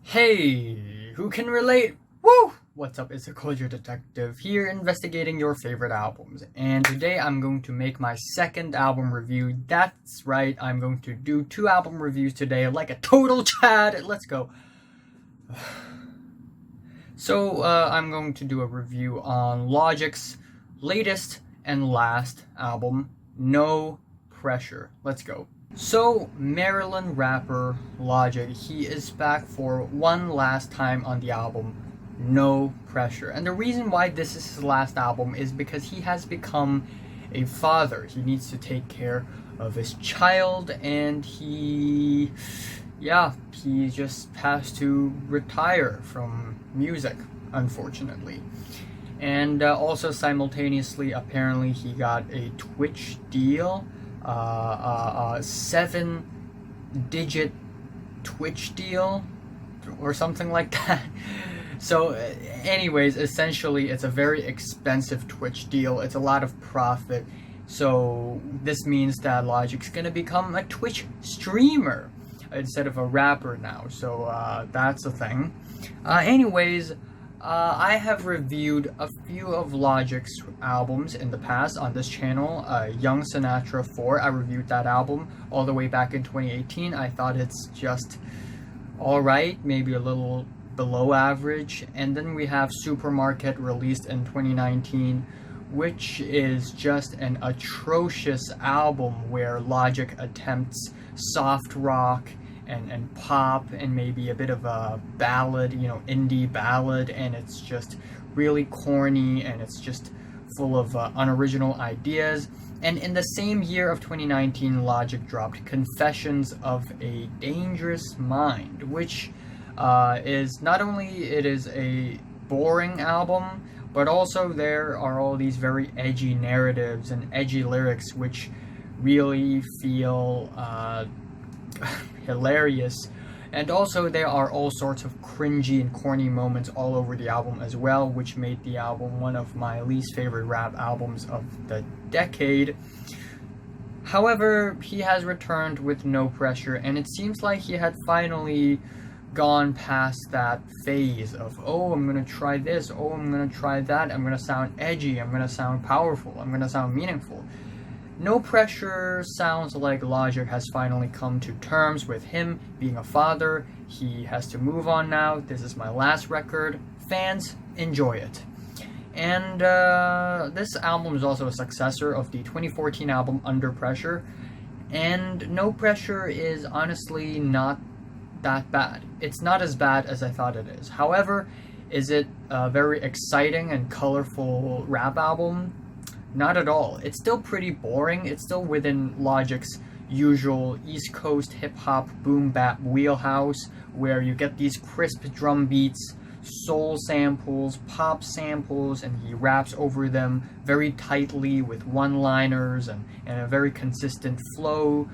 Hey, who can relate? Woo! What's up, it's a Culture Detective here investigating your favorite albums. And today I'm going to make my second album review. That's right, I'm going to do 2 album reviews today like a total Chad. Let's go. So, I'm going to do a review on Logic's latest and last album, No Pressure. Let's go. So, Maryland rapper Logic, he is back for one last time on the album, No Pressure. And the reason why this is his last album is because he has become a father. He needs to take care of his child, and he just has to retire from music, unfortunately. And also simultaneously, apparently he got a Twitch deal, 7-digit Twitch deal or something like that. So anyways, essentially it's a very expensive Twitch deal. It's a lot of profit. So this means that Logic's gonna become a Twitch streamer instead of a rapper now. So that's a thing. I have reviewed a few of Logic's albums in the past on this channel. Young Sinatra 4, I reviewed that album all the way back in 2018. I thought it's just alright, maybe a little below average. And then we have Supermarket, released in 2019, which is just an atrocious album where Logic attempts soft rock and pop and maybe a bit of a ballad, indie ballad, and it's just really corny and it's just full of unoriginal ideas. And in the same year of 2019, Logic dropped Confessions of a Dangerous Mind, which is not only it is a boring album, but also there are all these very edgy narratives and edgy lyrics which really feel hilarious. And also there are all sorts of cringy and corny moments all over the album as well, which made the album one of my least favorite rap albums of the decade. However, he has returned with No Pressure, and it seems like he had finally gone past that phase of, oh, I'm gonna try this, oh, I'm gonna try that, I'm gonna sound edgy, I'm gonna sound powerful, I'm gonna sound meaningful. No Pressure sounds like Logic has finally come to terms with him being a father. He has to move on now. This is my last record. Fans, enjoy it. And this album is also a successor of the 2014 album Under Pressure. And No Pressure is honestly not that bad. It's not as bad as I thought it is. However, is it a very exciting and colorful rap album? Not at all. It's still pretty boring. It's still within Logic's usual East Coast hip-hop boom-bap wheelhouse, where you get these crisp drum beats, soul samples, pop samples, and he raps over them very tightly with one-liners and a very consistent flow.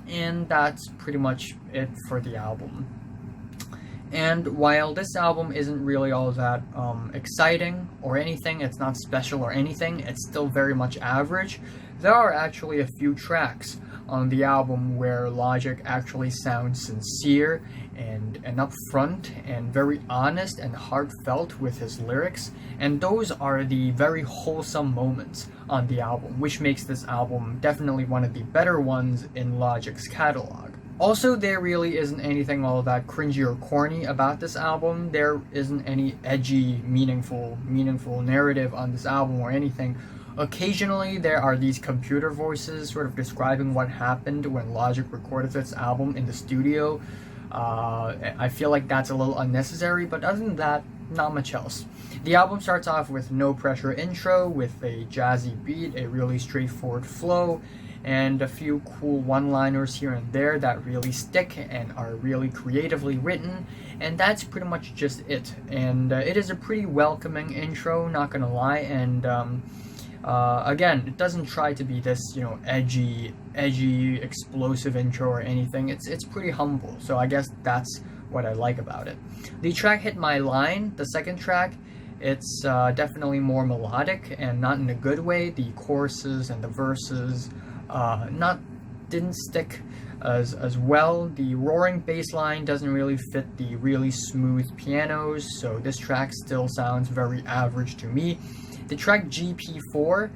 And that's pretty much it for the album. And while this album isn't really all that exciting or anything, it's not special or anything, it's still very much average, there are actually a few tracks on the album where Logic actually sounds sincere and upfront and very honest and heartfelt with his lyrics, and those are the very wholesome moments on the album, which makes this album definitely one of the better ones in Logic's catalog. Also, there really isn't anything all that cringy or corny about this album. There isn't any edgy, meaningful narrative on this album or anything. Occasionally, there are these computer voices sort of describing what happened when Logic recorded this album in the studio. I feel like that's a little unnecessary, but other than that, not much else. The album starts off with No Pressure intro with a jazzy beat, a really straightforward flow, and a few cool one-liners here and there that really stick and are really creatively written, and that's pretty much just it. And it is a pretty welcoming intro, not gonna lie, and again, it doesn't try to be this, edgy, explosive intro or anything. It's pretty humble, so I guess that's what I like about it. The track Hit My Line, the second track, it's definitely more melodic and not in a good way. The choruses and the verses didn't stick as well. The roaring bass line doesn't really fit the really smooth pianos, so this track still sounds very average to me. The track GP4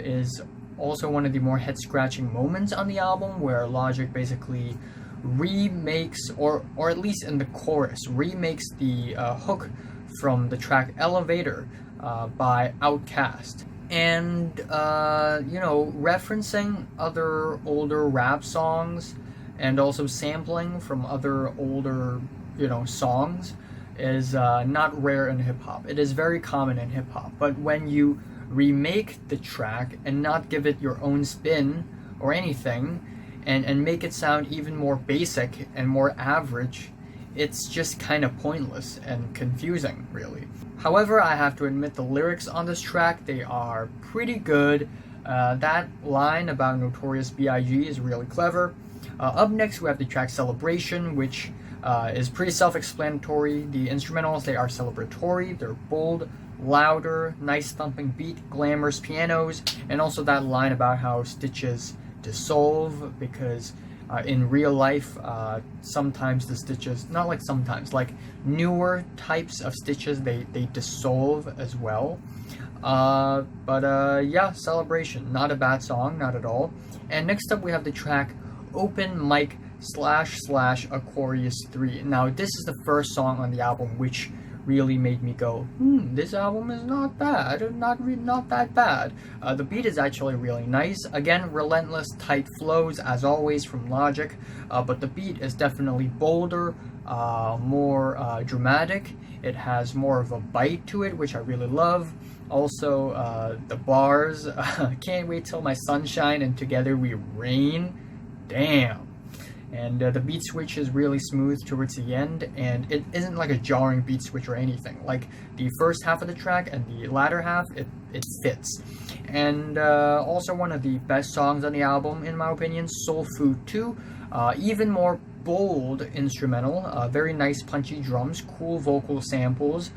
is also one of the more head-scratching moments on the album, where Logic basically remakes, or at least in the chorus, remakes the hook from the track Elevator by Outkast. And, referencing other older rap songs and also sampling from other older, songs is not rare in hip-hop. It is very common in hip-hop. But when you remake the track and not give it your own spin or anything, and make it sound even more basic and more average, it's just kind of pointless and confusing, really. However, I have to admit the lyrics on this track, they are pretty good. That line about Notorious B.I.G. is really clever. Up next, we have the track Celebration, which is pretty self-explanatory. The instrumentals, they are celebratory, they're bold, louder, nice thumping beat, glamorous pianos, and also that line about how stitches dissolve, because in real life, sometimes the stitches, not like sometimes, like newer types of stitches, they dissolve as well. Yeah, Celebration, not a bad song, not at all. And next up we have the track Open Mic / Aquarius 3. Now this is the first song on the album which really made me go, this album is not bad, not that bad. The beat is actually really nice. Again, relentless, tight flows as always from Logic, but the beat is definitely bolder, more dramatic. It has more of a bite to it, which I really love. Also, the bars, can't wait till my sunshine and together we rain. Damn. And the beat switch is really smooth towards the end, and it isn't like a jarring beat switch or anything. Like the first half of the track and the latter half, it fits. And also one of the best songs on the album, in my opinion, Soul Food 2. Even more bold instrumental, very nice punchy drums, cool vocal samples,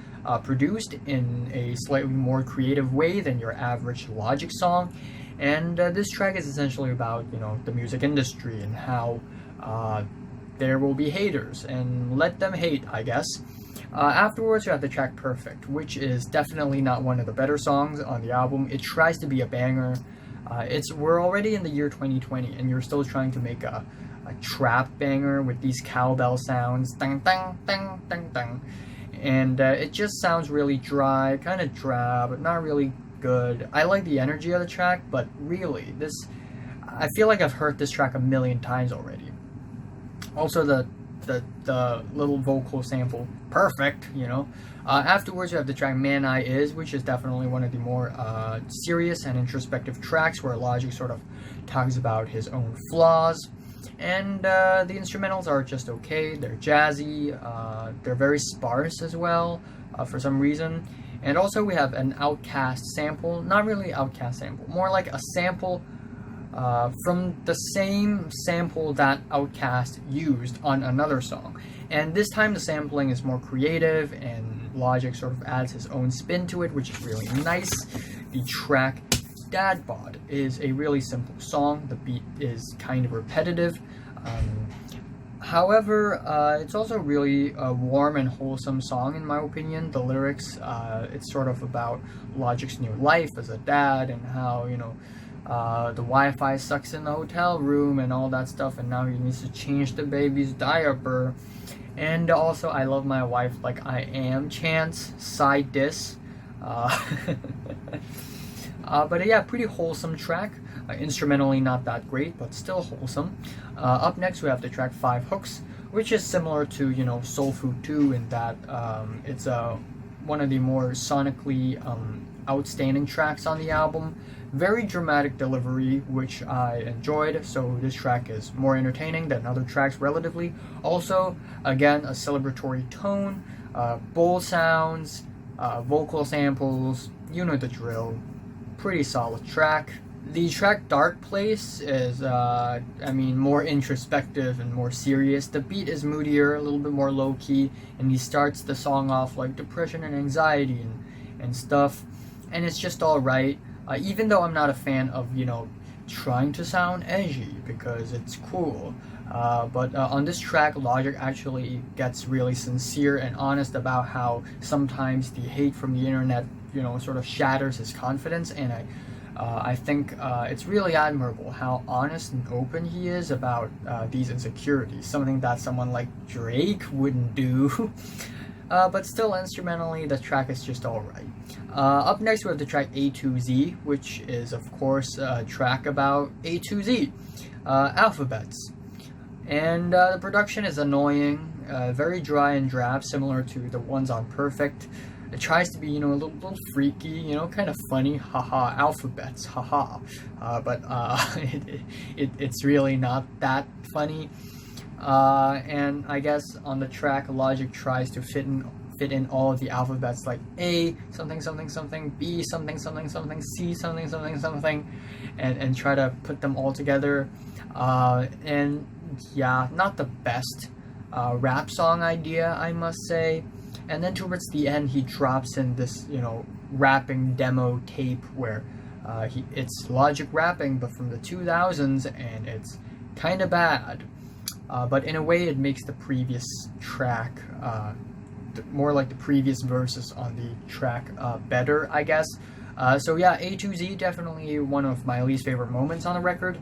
produced in a slightly more creative way than your average Logic song. And this track is essentially about, the music industry and how there will be haters, and let them hate, I guess. Afterwards, you have the track Perfect, which is definitely not one of the better songs on the album. It tries to be a banger. We're already in the year 2020, and you're still trying to make a trap banger with these cowbell sounds, dang, dang, dang, dang, dang. And it just sounds really dry, kind of drab, not really good. I like the energy of the track, but really, I feel like I've heard this track a million times already. Also, the little vocal sample, perfect, Afterwards, you have the track Man I Is, which is definitely one of the more serious and introspective tracks where Logic sort of talks about his own flaws. And the instrumentals are just okay. They're jazzy. They're very sparse as well, for some reason. And also, we have an Outkast sample. Not really Outkast sample, more like a sample from the same sample that Outkast used on another song. And this time the sampling is more creative, and Logic sort of adds his own spin to it, which is really nice. The track Dad Bod is a really simple song. The beat is kind of repetitive. However, it's also really a warm and wholesome song, in my opinion. The lyrics, it's sort of about Logic's new life as a dad, and how, the Wi-Fi sucks in the hotel room and all that stuff, and now he needs to change the baby's diaper. And also, I love my wife like I am chants, side diss. But yeah, pretty wholesome track. Instrumentally not that great, but still wholesome. Up next, we have the track 5 Hooks, which is similar to, Soul Food 2 in that it's one of the more sonically outstanding tracks on the album. Very dramatic delivery, which I enjoyed, so this track is more entertaining than other tracks relatively. Also, again, a celebratory tone, bold sounds, vocal samples, you know the drill. Pretty solid track. The track Dark Place is, more introspective and more serious. The beat is moodier, a little bit more low-key, and he starts the song off like depression and anxiety and stuff, and it's just alright. Even though I'm not a fan of, trying to sound edgy because it's cool. But on this track, Logic actually gets really sincere and honest about how sometimes the hate from the internet, sort of shatters his confidence, and I think it's really admirable how honest and open he is about these insecurities, something that someone like Drake wouldn't do. But still, instrumentally, the track is just alright. Up next, we have the track A to Z, which is, of course, a track about A to Z, alphabets. And the production is annoying, very dry and drab, similar to the ones on Perfect. It tries to be, a little freaky, kind of funny, haha, alphabets, haha. But it's really not that funny. And I guess on the track, Logic tries to fit in all of the alphabets, like A something something something, B something something something, C something something something, and try to put them all together. And yeah, not the best rap song idea, I must say. And then towards the end, he drops in this, rapping demo tape where it's Logic rapping, but from the 2000s, and it's kind of bad. But in a way, it makes the previous track, more like the previous verses on the track, better, I guess. So yeah, A to Z, definitely one of my least favorite moments on the record.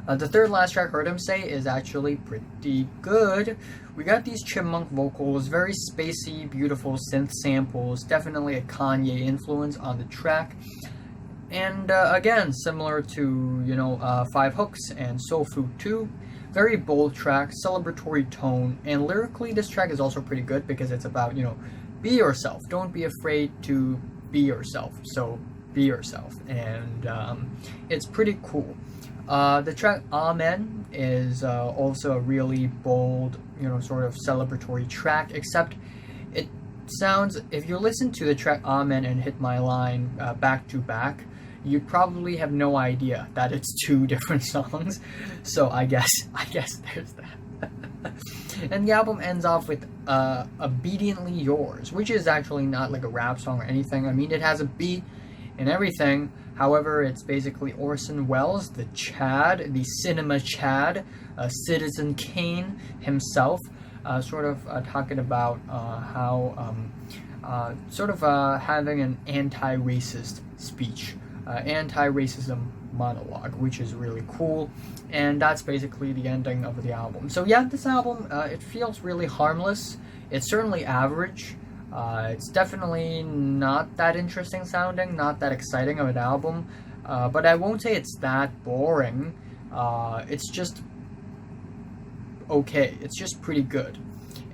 The third last track, Heard Him Say, is actually pretty good. We got these chipmunk vocals, very spacey, beautiful synth samples, definitely a Kanye influence on the track. And again, similar to, Five Hooks and Soul Food 2, very bold track, celebratory tone, and lyrically this track is also pretty good because it's about, be yourself, don't be afraid to be yourself, so be yourself, and it's pretty cool. The track Amen is also a really bold, sort of celebratory track, except it sounds, if you listen to the track Amen and Hit My Line back to back, you'd probably have no idea that it's two different songs. So I guess there's that. And the album ends off with Obediently Yours, which is actually not like a rap song or anything. I mean, it has a beat and everything. However, it's basically Orson Welles, the Chad, the cinema Chad, Citizen Kane himself, sort of talking about how having an anti-racist speech, anti-racism monologue, which is really cool, and that's basically the ending of the album. So yeah, this album, it feels really harmless. It's certainly average. It's definitely not that interesting sounding, not that exciting of an album, but I won't say it's that boring. It's just okay. It's just pretty good.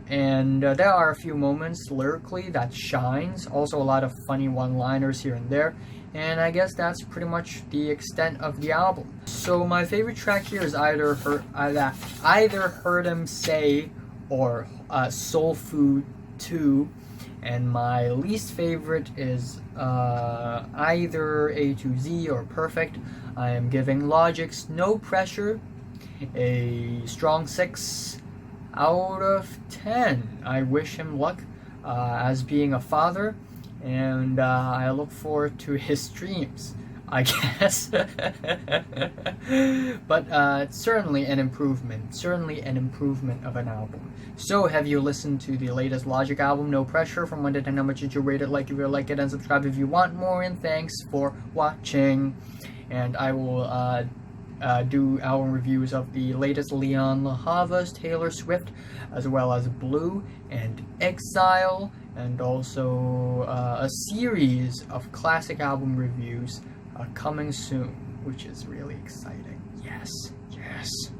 And there are a few moments lyrically that shines, also a lot of funny one-liners here and there, and I guess that's pretty much the extent of the album. So my favorite track here is either Heard Him Say or Soul Food 2. And my least favorite is either A to Z or Perfect. I am giving Logic's No Pressure a strong 6 out of 10. I wish him luck as being a father, and I look forward to his streams, I guess. But it's certainly an improvement of an album. So have you listened to the latest Logic album, No Pressure? From 1 to 10, how much did you rate it? Like if you like it, and subscribe if you want more, and thanks for watching. And I will do album reviews of the latest Leon LaHava's Taylor Swift, as well as Blue and Exile, and also a series of classic album reviews coming soon, which is really exciting. Yes.